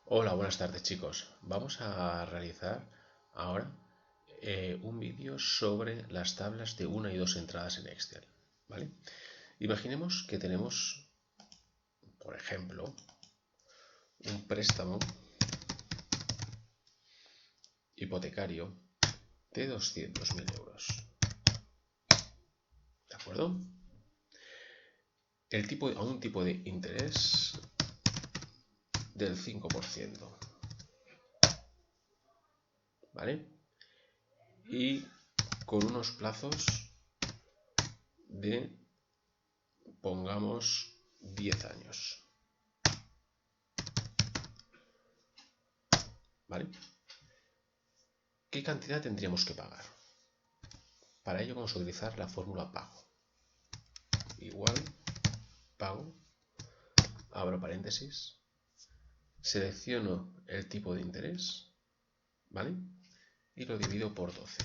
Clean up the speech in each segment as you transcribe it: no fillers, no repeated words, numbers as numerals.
Hola, buenas tardes chicos. Vamos a realizar ahora un vídeo sobre las tablas de una y dos entradas en Excel, ¿vale? Imaginemos que tenemos, por ejemplo, un préstamo hipotecario de 200.000 euros, ¿de acuerdo? A un tipo de interés del 5%, ¿vale? Y con unos plazos de, pongamos, 10 años, ¿vale? ¿Qué cantidad tendríamos que pagar? Para ello vamos a utilizar la fórmula pago. Igual, pago, abro paréntesis, selecciono el tipo de interés, ¿vale? Y lo divido por 12.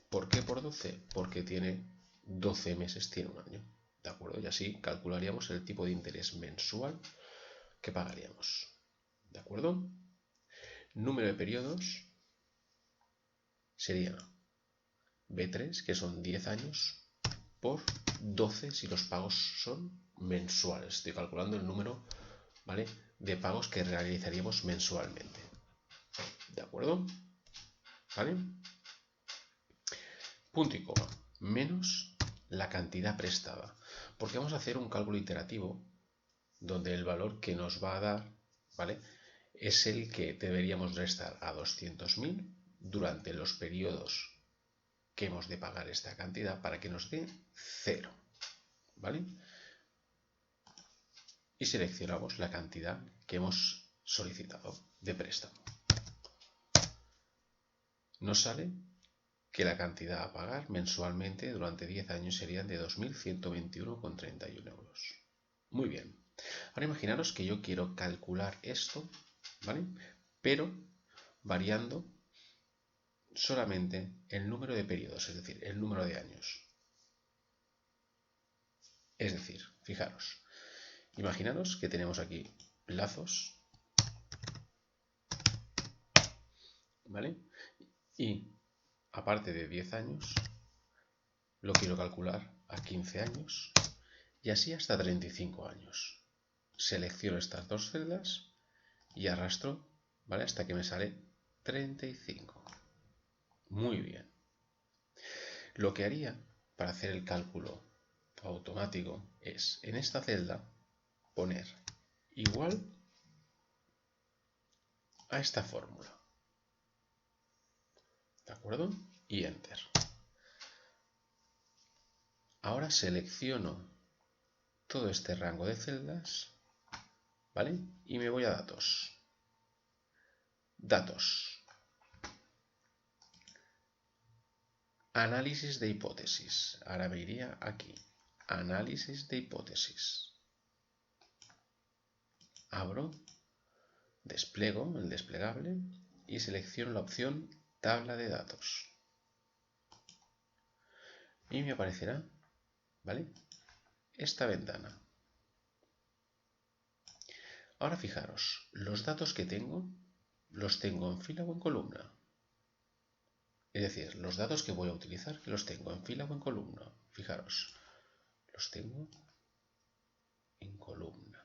¿Por qué por 12? Porque tiene 12 meses, tiene un año, ¿de acuerdo? Y así calcularíamos el tipo de interés mensual que pagaríamos, ¿de acuerdo? Número de periodos sería B3, que son 10 años, por 12 si los pagos son mensuales. Estoy calculando el número, ¿vale?, de pagos que realizaríamos mensualmente. ¿De acuerdo? ¿Vale? Punto y coma. Menos la cantidad prestada. Porque vamos a hacer un cálculo iterativo donde el valor que nos va a dar, ¿vale?, es el que deberíamos restar a 200.000 durante los periodos que hemos de pagar esta cantidad para que nos dé 0, ¿vale? Y seleccionamos la cantidad que hemos solicitado de préstamo. Nos sale que la cantidad a pagar mensualmente durante 10 años serían de 2.121,31 euros. Muy bien. Ahora imaginaros que yo quiero calcular esto, ¿vale?, pero variando solamente el número de periodos, es decir, el número de años. Es decir, fijaros, imaginaros que tenemos aquí plazos, ¿vale? Y aparte de 10 años, lo quiero calcular a 15 años y así hasta 35 años. Selecciono estas dos celdas y arrastro, ¿vale?, hasta que me sale 35. Muy bien. Lo que haría para hacer el cálculo automático es en esta celda poner igual a esta fórmula, ¿de acuerdo? Y Enter. Ahora selecciono todo este rango de celdas, ¿vale? Y me voy a datos. Datos. Análisis de hipótesis. Ahora me iría aquí. Análisis de hipótesis. Abro, despliego el desplegable y selecciono la opción tabla de datos. Y me aparecerá, ¿vale?, esta ventana. Ahora fijaros, los datos que tengo, los tengo en fila o en columna. Es decir, los datos que voy a utilizar, que los tengo en fila o en columna. Fijaros, los tengo en columna.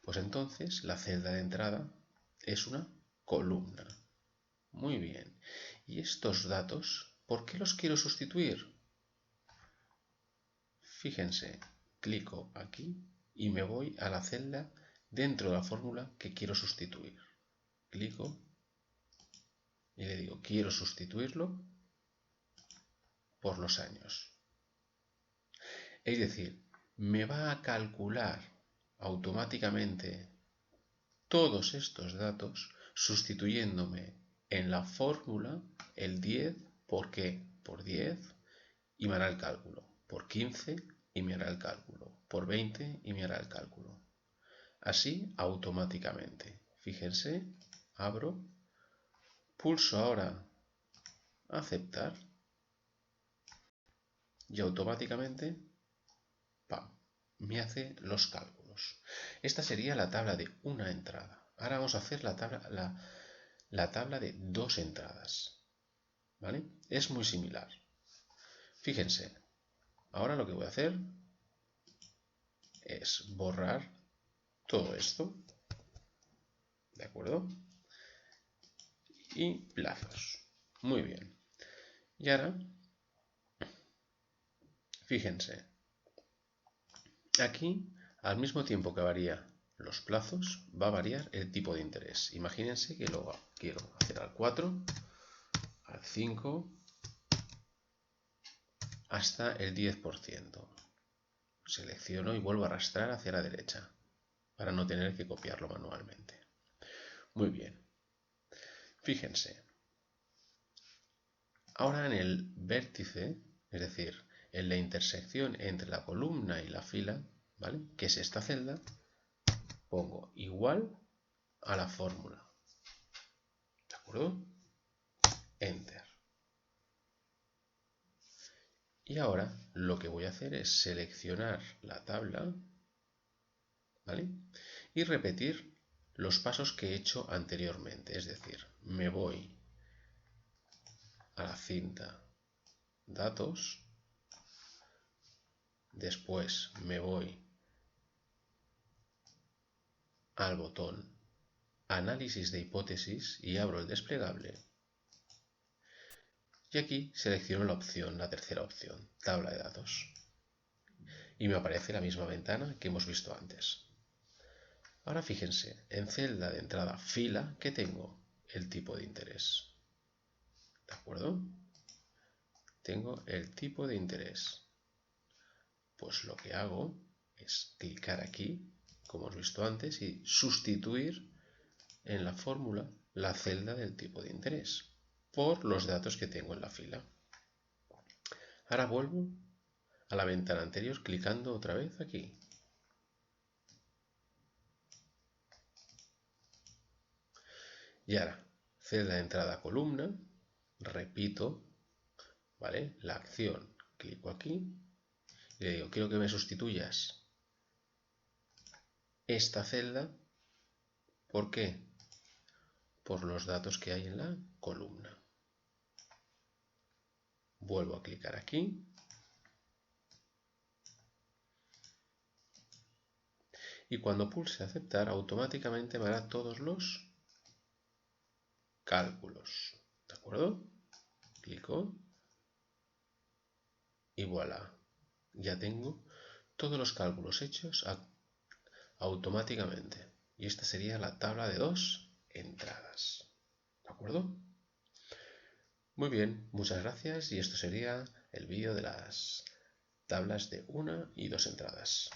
Pues entonces la celda de entrada es una columna. Muy bien. ¿Y estos datos, por qué los quiero sustituir? Fíjense, clico aquí y me voy a la celda dentro de la fórmula que quiero sustituir. Clico y le digo, quiero sustituirlo por los años. Es decir, me va a calcular automáticamente todos estos datos sustituyéndome en la fórmula el 10, ¿por qué? Por 10 y me hará el cálculo, por 15 y me hará el cálculo, por 20 y me hará el cálculo. Así automáticamente. Fíjense, abro, pulso ahora aceptar y automáticamente, ¡pam!, me hace los cálculos. Esta sería la tabla de una entrada. Ahora vamos a hacer la tabla de 2 entradas. ¿Vale? Es muy similar. Fíjense, ahora lo que voy a hacer es borrar todo esto. ¿De acuerdo? Y plazos. Muy bien. Y ahora, fíjense, aquí, al mismo tiempo que varía los plazos, va a variar el tipo de interés. Imagínense que lo quiero hacer al 4, al 5, hasta el 10%. Selecciono y vuelvo a arrastrar hacia la derecha, para no tener que copiarlo manualmente. Muy bien. Fíjense. Ahora en el vértice, es decir, en la intersección entre la columna y la fila, ¿vale?, que es esta celda, pongo igual a la fórmula. ¿De acuerdo? Enter. Y ahora lo que voy a hacer es seleccionar la tabla, ¿vale?, y repetir los pasos que he hecho anteriormente. Es decir, me voy a la cinta datos, después me voy al botón análisis de hipótesis y abro el desplegable. Y aquí selecciono la tercera opción, tabla de datos. Y me aparece la misma ventana que hemos visto antes. Ahora fíjense, en celda de entrada fila, ¿qué tengo? El tipo de interés. ¿De acuerdo? Tengo el tipo de interés. Pues lo que hago es clicar aquí, como hemos visto antes, y sustituir en la fórmula la celda del tipo de interés por los datos que tengo en la fila. Ahora vuelvo a la ventana anterior clicando otra vez aquí. Y ahora, celda de entrada columna, repito, ¿vale?, la acción, clico aquí y le digo, quiero que me sustituyas esta celda. ¿Por qué? Por los datos que hay en la columna. Vuelvo a clicar aquí. Y cuando pulse aceptar, automáticamente me hará todos los cálculos. ¿De acuerdo? Clico. Y voilà. Ya tengo todos los cálculos hechos automáticamente. Y esta sería la tabla de 2 entradas. ¿De acuerdo? Muy bien, muchas gracias y esto sería el vídeo de las tablas de 1 y 2 entradas.